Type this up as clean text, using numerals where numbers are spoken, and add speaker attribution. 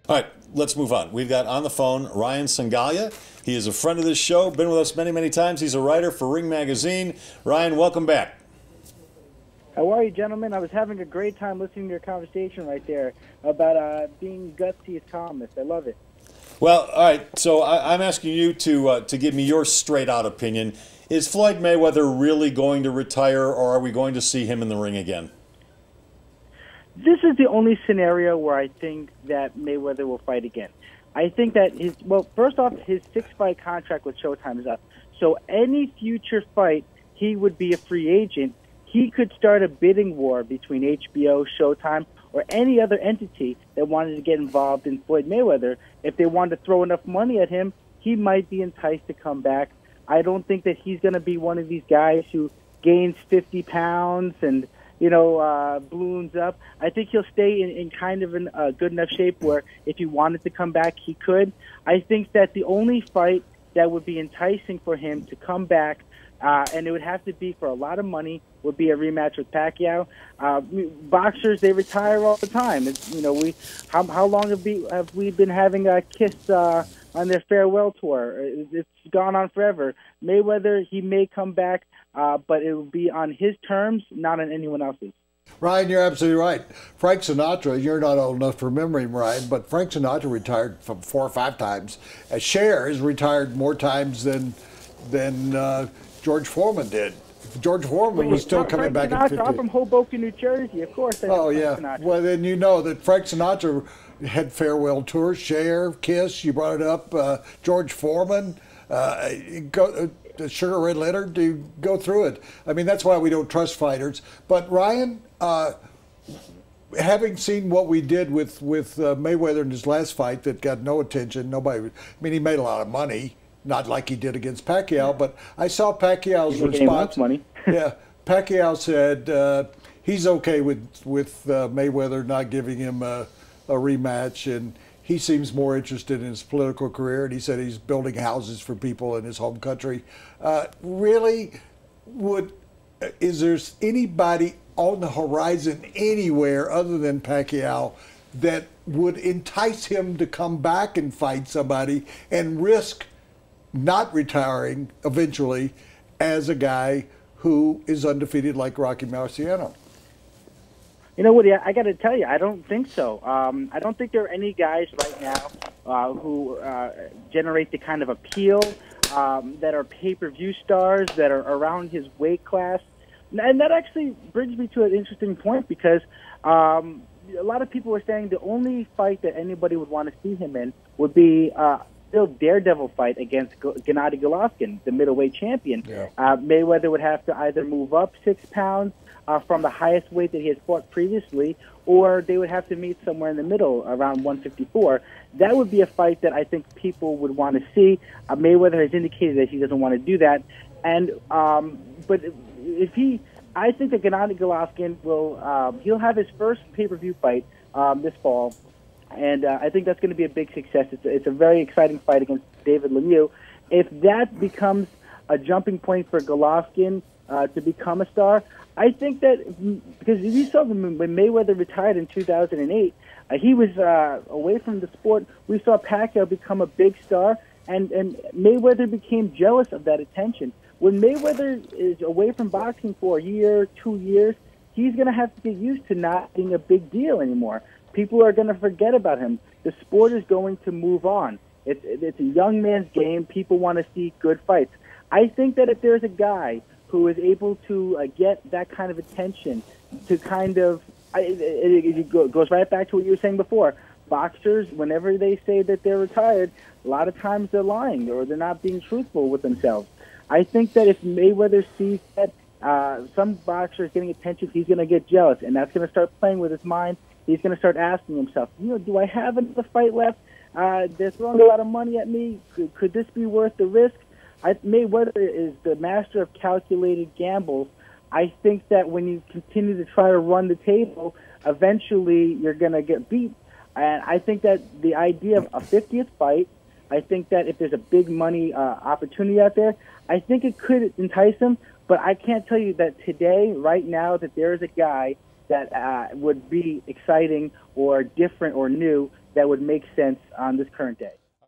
Speaker 1: All right, let's move on. We've got on the phone Ryan Songalia. He is a friend of this show, been with us many, many times. He's a writer for Ring Magazine. Ryan, welcome back.
Speaker 2: How are you, gentlemen? I was having a great time listening to your conversation right there about being gutsy as columnist. I love it.
Speaker 1: Well, all right, so I'm asking you to give me your straight-out opinion. Is Floyd Mayweather really going to retire, or are we going to see him in the ring again?
Speaker 2: This is the only scenario where I think that Mayweather will fight again. I think that first off, his 6-fight contract with Showtime is up. So any future fight, he would be a free agent. He could start a bidding war between HBO, Showtime, or any other entity that wanted to get involved in Floyd Mayweather. If they wanted to throw enough money at him, he might be enticed to come back. I don't think that he's going to be one of these guys who gains 50 pounds and balloons up. I think he'll stay in kind of a good enough shape where if he wanted to come back, he could. I think that the only fight that would be enticing for him to come back, and it would have to be for a lot of money, would be a rematch with Pacquiao. Boxers, they retire all the time. How long have we been having a kiss on their farewell tour? It's gone on forever. Mayweather, he may come back, but it will be on his terms, not on anyone else's.
Speaker 3: Ryan, you're absolutely right. Frank Sinatra, you're not old enough to remember him, Ryan, but Frank Sinatra retired 4 or 5 times. Cher has retired more times than George Foreman did. George Foreman was still coming back at 50.
Speaker 2: I'm from Hoboken, New Jersey. Of course.
Speaker 3: Oh, yeah. Sinatra. Well, then you know that Frank Sinatra had farewell tours. Cher, Kiss, you brought it up. George Foreman, Sugar Ray Leonard, to go through it. I mean, that's why we don't trust fighters. But Ryan, having seen what we did with Mayweather in his last fight that got no attention, he made a lot of money. Not like he did against Pacquiao, but I saw Pacquiao's response.
Speaker 2: Money.
Speaker 3: Yeah, Pacquiao said he's okay with Mayweather not giving him a rematch, and he seems more interested in his political career. And he said he's building houses for people in his home country. Is there anybody on the horizon anywhere other than Pacquiao that would entice him to come back and fight somebody and risk not retiring eventually as a guy who is undefeated like Rocky Marciano?
Speaker 2: You know, Woody, I got to tell you, I don't think so. I don't think there are any guys right now who generate the kind of appeal that are pay-per-view stars that are around his weight class. And that actually brings me to an interesting point because a lot of people are saying the only fight that anybody would want to see him in would be daredevil fight against Gennady Golovkin, the middleweight champion. Yeah. Mayweather would have to either move up 6 pounds from the highest weight that he has fought previously, or they would have to meet somewhere in the middle, around 154. That would be a fight that I think people would want to see. Mayweather has indicated that he doesn't want to do that, and but I think that Gennady Golovkin he'll have his first pay-per-view fight this fall. And I think that's going to be a big success. It's a very exciting fight against David Lemieux. If that becomes a jumping point for Golovkin to become a star, I think that because you saw when Mayweather retired in 2008, he was away from the sport. We saw Pacquiao become a big star, and Mayweather became jealous of that attention. When Mayweather is away from boxing for a year, 2 years, he's going to have to get used to not being a big deal anymore. People are going to forget about him. The sport is going to move on. It's a young man's game. People want to see good fights. I think that if there's a guy who is able to get that kind of attention, to kind of it goes right back to what you were saying before. Boxers, whenever they say that they're retired, a lot of times they're lying or they're not being truthful with themselves. I think that if Mayweather sees that some boxer is getting attention, he's going to get jealous, and that's going to start playing with his mind. He's going to start asking himself, do I have another fight left? They're throwing a lot of money at me. Could this be worth the risk? Mayweather is the master of calculated gambles. I think that when you continue to try to run the table, eventually you're going to get beat. And I think that the idea of a 50th fight, I think that if there's a big money opportunity out there, I think it could entice him. But I can't tell you that today, right now, that there is a guy that would be exciting or different or new that would make sense on this current day.